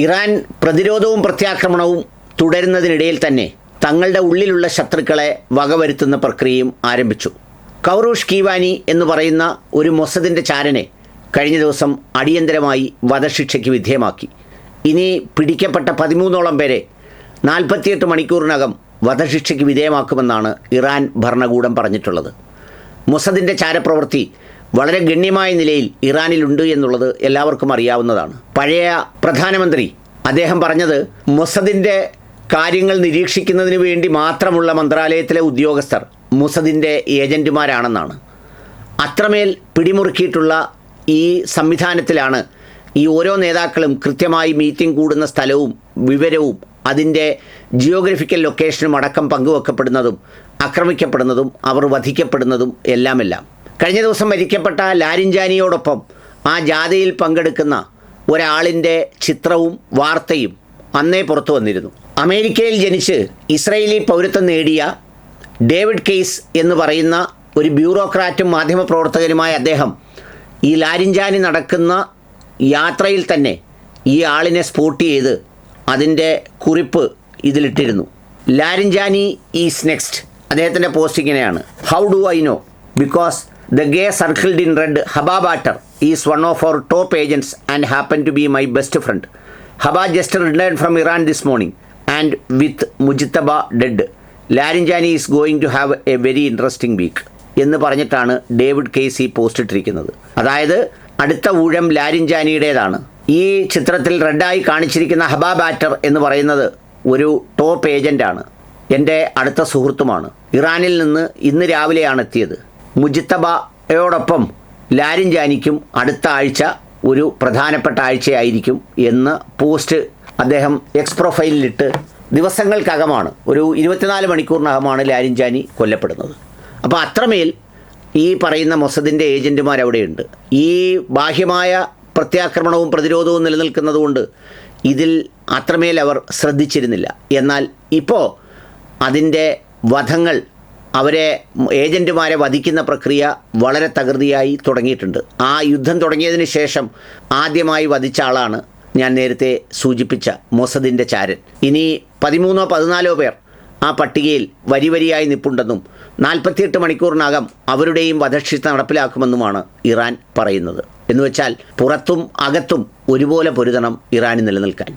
Iran പ്രതിരോധവും പ്രത്യാക്രമണവും തുടരുന്നതിനിടയിൽ തന്നെ തങ്ങളുടെ ഉള്ളിലുള്ള ശത്രുക്കളെ വകവരുത്തുന്ന പ്രക്രിയയും ആരംഭിച്ചു. കൗറൂഷ് കീവാനി എന്ന് പറയുന്ന ഒരു മൊസദിൻ്റെ ചാരനെ കഴിഞ്ഞ ദിവസം അടിയന്തരമായി വധശിക്ഷയ്ക്ക് വിധേയമാക്കി. ഇനി പിടിക്കപ്പെട്ട 13ഓളം പേരെ 48 മണിക്കൂറിനകം വധശിക്ഷയ്ക്ക് വിധേയമാക്കുമെന്നാണ് ഇറാൻ ഭരണകൂടം പറഞ്ഞിട്ടുള്ളത്. മൊസദിൻ്റെ ചാരപ്രവൃത്തി വളരെ ഗണ്യമായ നിലയിൽ ഇറാനിലുണ്ട് എന്നുള്ളത് എല്ലാവർക്കും അറിയാവുന്നതാണ്. പഴയ പ്രധാനമന്ത്രി അദ്ദേഹം പറഞ്ഞത് മൊസദിൻ്റെ കാര്യങ്ങൾ നിരീക്ഷിക്കുന്നതിന് വേണ്ടി മാത്രമുള്ള മന്ത്രാലയത്തിലെ ഉദ്യോഗസ്ഥർ മൊസദിൻ്റെ ഏജൻറ്റുമാരാണെന്നാണ്. അത്രമേൽ പിടിമുറുക്കിയിട്ടുള്ള ഈ സംവിധാനത്തിലാണ് ഈ ഓരോ നേതാക്കളും കൃത്യമായി മീറ്റിംഗ് കൂടുന്ന സ്ഥലവും വിവരവും അതിൻ്റെ ജിയോഗ്രഫിക്കൽ ലൊക്കേഷനും അടക്കം പങ്കുവെക്കപ്പെടുന്നതും ആക്രമിക്കപ്പെടുന്നതും അവർ വധിക്കപ്പെടുന്നതും എല്ലാം. കഴിഞ്ഞ ദിവസം മരിക്കപ്പെട്ട ലാരിഞ്ചാനിയോടൊപ്പം ആ ജാഥയിൽ പങ്കെടുക്കുന്ന ഒരാളിൻ്റെ ചിത്രവും വാർത്തയും അന്നേ പുറത്തു വന്നിരുന്നു. അമേരിക്കയിൽ ജനിച്ച് ഇസ്രയേലി പൗരത്വം നേടിയ ഡേവിഡ് കെയ്സ് എന്ന് പറയുന്ന ഒരു ബ്യൂറോക്രാറ്റും മാധ്യമപ്രവർത്തകനുമായ അദ്ദേഹം ഈ ലാരിഞ്ചാനി നടക്കുന്ന യാത്രയിൽ തന്നെ ഈ ആളിനെ സ്പോട്ട് ചെയ്ത് അതിൻ്റെ കുറിപ്പ് ഇതിലിട്ടിരുന്നു. Larijani is next. അദ്ദേഹത്തിൻ്റെ പോസ്റ്റ് ഇങ്ങനെയാണ്: how do I know? Because the guy circled in red Haba Batar is one of our top agents and happen to be my best friend. Haba just return from Iran this morning and with Mujtaba dead. Larijani is going to have a very interesting week എന്ന് പറഞ്ഞിട്ടാണ് David case ഈ post ഇട്ടിരിക്കുന്നത്. അതായത് അടുത്ത ഊഴം ലാരിഞ്ചാനിയുടേതാണ്. ഈ ചിത്രത്തിൽ റെഡായി കാണിച്ചിരിക്കുന്ന ഹബ ബാറ്റർ എന്ന് പറയുന്നത് ഒരു ടോപ്പ് ഏജൻ്റാണ്, എൻ്റെ അടുത്ത സുഹൃത്തുമാണ്. ഇറാനിൽ നിന്ന് ഇന്ന് രാവിലെയാണ് എത്തിയത്. മുജിത്തബയോടൊപ്പം ലാരിഞ്ചാനിക്കും അടുത്ത ആഴ്ച ഒരു പ്രധാനപ്പെട്ട ആഴ്ചയായിരിക്കും എന്ന് പോസ്റ്റ് അദ്ദേഹം എക്സ് പ്രൊഫൈലിലിട്ട് ദിവസങ്ങൾക്കകമാണ്, ഒരു 24 മണിക്കൂറിനകമാണ് ലാരിഞ്ചാനി കൊല്ലപ്പെടുന്നത്. അപ്പോൾ അത്രമേൽ ഈ പറയുന്ന മൊസദിൻ്റെ ഏജൻറ്റുമാർ അവിടെയുണ്ട്. ഈ ബാഹ്യമായ പ്രത്യാക്രമണവും പ്രതിരോധവും നിലനിൽക്കുന്നതുകൊണ്ട് ഇതിൽ അത്രമേൽ അവർ ശ്രദ്ധിച്ചിരുന്നില്ല. എന്നാൽ ഇപ്പോൾ അതിൻ്റെ വധങ്ങൾ, അവരെ ഏജൻറ്റുമാരെ വധിക്കുന്ന പ്രക്രിയ വളരെ തകൃതിയായി തുടങ്ങിയിട്ടുണ്ട്. ആ യുദ്ധം തുടങ്ങിയതിന് ശേഷം ആദ്യമായി വധിച്ച ആളാണ് ഞാൻ നേരത്തെ സൂചിപ്പിച്ച മൊസദിൻ്റെ ചാരൻ. ഇനി 13-14 പേർ ആ പട്ടികയിൽ വരിയായി നിൽപ്പുണ്ടെന്നും 48 മണിക്കൂറിനകം അവരുടെയും വധശിക്ഷ നടപ്പിലാക്കുമെന്നുമാണ് ഇറാൻ പറയുന്നത്. എന്നുവെച്ചാൽ പുറത്തും അകത്തും ഒരുപോലെ പൊരുതണം ഇറാന് നിലനിൽക്കാൻ.